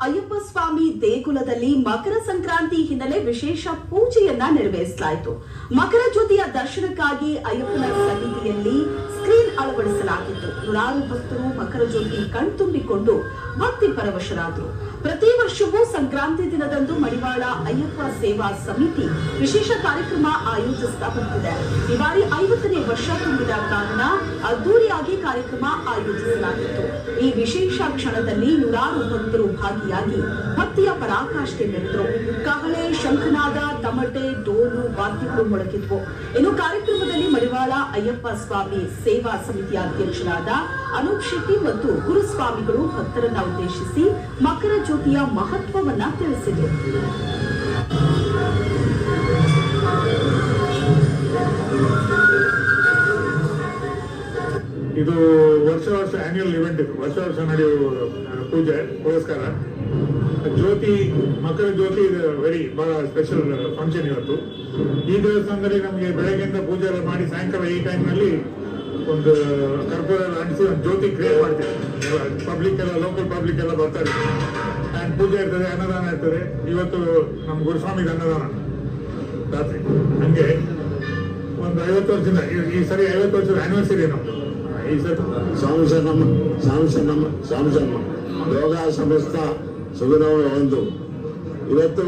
ಅಯ್ಯಪ್ಪ ಸ್ವಾಮಿ ದೇಗುಲದಲ್ಲಿ ಮಕರ ಸಂಕ್ರಾಂತಿ ಹಿನ್ನೆಲೆ ವಿಶೇಷ ಪೂಜೆಯನ್ನ ನೆರವೇರಿಸಲಾಯಿತು. ಮಕರ ಜ್ಯೋತಿಯ ದರ್ಶನಕ್ಕಾಗಿ ಅಯ್ಯಪ್ಪನ ಸನ್ನಿಧಿಯಲ್ಲಿ ಸ್ಕ್ರೀನ್ ಅಳವಡಿಸಲಾಗಿತ್ತು. ನೂರಾರು ಭಕ್ತರು ಮಕರ ಜ್ಯೋತಿ ಕಣ್ತುಂಬಿಕೊಂಡು ಭಕ್ತಿ ಪರವಶರಾದರು. ಪ್ರತಿ ವರ್ಷವೂ ಸಂಕ್ರಾಂತಿ ದಿನದಂದು ಮಡಿವಾಳ ಅಯ್ಯಪ್ಪ ಸೇವಾ ಸಮಿತಿ ವಿಶೇಷ ಕಾರ್ಯಕ್ರಮ ಆಯೋಜಿಸುತ್ತಾ ಬಂದಿದೆ. ಈ ಬಾರಿ 50ನೇ ವರ್ಷ ತುಂಬಿದ ಕಾರಣ ಅದ್ದೂರಿಯಾಗಿ ಕಾರ್ಯಕ್ರಮ ಆಯೋಜಿಸಲಾಗಿತ್ತು. ಈ ವಿಶೇಷ ಕ್ಷಣದಲ್ಲಿ ನೂರಾರು ಭಕ್ತರು ಭಾಗಿಯಾಗಿ ಭಕ್ತಿಯ ಪರಾಕಾಷ್ಠೆ ಮೆರೆದರು. ಕಹಳೆ, ಶಂಖನಾದ, ತಮಟೆ, ಡೋಲು, ವಾದ್ಯಗಳು ಮೊಳಗಿದ್ವು. ಇನ್ನು ಕಾರ್ಯಕ್ರಮದಲ್ಲಿ ಮಡಿವಾಳ ಅಯ್ಯಪ್ಪ ಸ್ವಾಮಿ ಸೇವಾ ಸಮಿತಿಯ ಅಧ್ಯಕ್ಷರಾದ ಅನೂಪ್ ಶೆಟ್ಟಿ ಮತ್ತು ಗುರುಸ್ವಾಮಿಗಳು ಭಕ್ತರನ್ನ ಉದ್ದೇಶಿಸಿ ಮಕರ ಜ್ಯೋತಿಯ ಮಹತ್ವವನ್ನ ತಿಳಿಸಿದರು. ಇದು ವರ್ಷ ಆನ್ಯುವಲ್ ಇವೆಂಟ್. ಇದು ವರ್ಷ ನಡೆಯುವ ಪೂಜೆ ಪುರಸ್ಕಾರ ಜ್ಯೋತಿ, ಮಕರ ಜ್ಯೋತಿ ವೆರಿ ಬಹಳ ಸ್ಪೆಷಲ್ ಫಂಕ್ಷನ್ ಇವತ್ತು. ಈ ದೇವಸ್ಥಾನದಲ್ಲಿ ನಮಗೆ ಬೆಳಗ್ಗೆಯಿಂದ ಪೂಜೆ ಎಲ್ಲ ಮಾಡಿ ಸಾಯಂಕಾಲ ಈ ಟೈಮ್ನಲ್ಲಿ ಒಂದು ಕರ್ಪೂರ ಅಂಟಿಸಿ ಒಂದು ಜ್ಯೋತಿ ಕ್ರಿಯೇಟ್ ಮಾಡ್ತೀವಿ. ಪಬ್ಲಿಕ್ ಎಲ್ಲ, ಲೋಕಲ್ ಪಬ್ಲಿಕ್ ಎಲ್ಲ ಬರ್ತಾರೆ. ಆ್ಯಂಡ್ ಪೂಜೆ ಇರ್ತದೆ, ಅನ್ನದಾನ ಇರ್ತದೆ. ಇವತ್ತು ನಮ್ಮ ಗುರುಸ್ವಾಮಿಗೆ ಅನ್ನದಾನ ರಾತ್ರಿ. ಹಂಗೆ ಒಂದು 50 ವರ್ಷದಿಂದ ಈ ಸರಿ 50 ವರ್ಷದ ಆನಿವರ್ಸರಿ ನಮ್ಮದು. ಈ ಸರಿ ಸ್ವಾಮಿ ಶರಣ ಯೋಗ ಸಮಸ್ತ ಸುಗುಣವ ಒಂದು. ಇವತ್ತು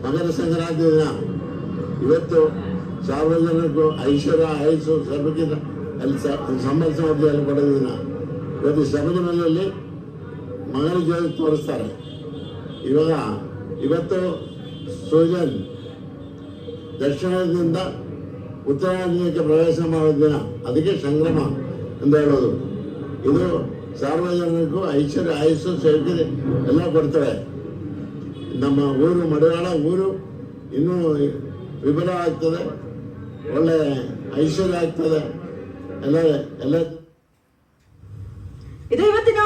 ಮಕರ ಸಂಕ್ರಾಂತಿ ದಿನ. ಇವತ್ತು ಸಾರ್ವಜನಿಕರು ಐಶ್ವರ್ಯ ಆಯಸ್ಸು ಸರ್ವಕ್ಕಿಂತ ಅಲ್ಲಿ ಸಂಬಂಧಿಸಿದಲ್ಲಿ ಪಡೆದ ದಿನ. ಇವತ್ತು ಶಬರಿಮಲೆಯಲ್ಲಿ ಮಕರ ಜ್ಯೋತಿ ತೋರಿಸ್ತಾರೆ. ಇವತ್ತು ಸೂರ್ಯನ್ ದಕ್ಷಿಣದಿಂದ ಉತ್ತರಾಯಣಕ್ಕೆ ಪ್ರವೇಶ ಮಾಡುವ ದಿನ. ಅದಕ್ಕೆ ಸಂಕ್ರಮ ಎಂದು ಹೇಳೋದು. ಇದು ಸಾರ್ವಜನಿಕರು ಐಶ್ವರ್ಯ ಆಯಸ್ಸು ಸೇರ್ಕಿದೆ ಎಲ್ಲ ಕೊಡ್ತಾರೆ. ನಮ್ಮ ಊರು ಮಡಿವಾಳ ಊರು ಇನ್ನೂ ವಿಪುಲ ಆಗ್ತದೆ, ಒಳ್ಳೆ ಐಶ್ವರ್ಯ ಆಗ್ತದೆ ಎಲ್ಲ. ಇದು ಇವತ್ತಿನ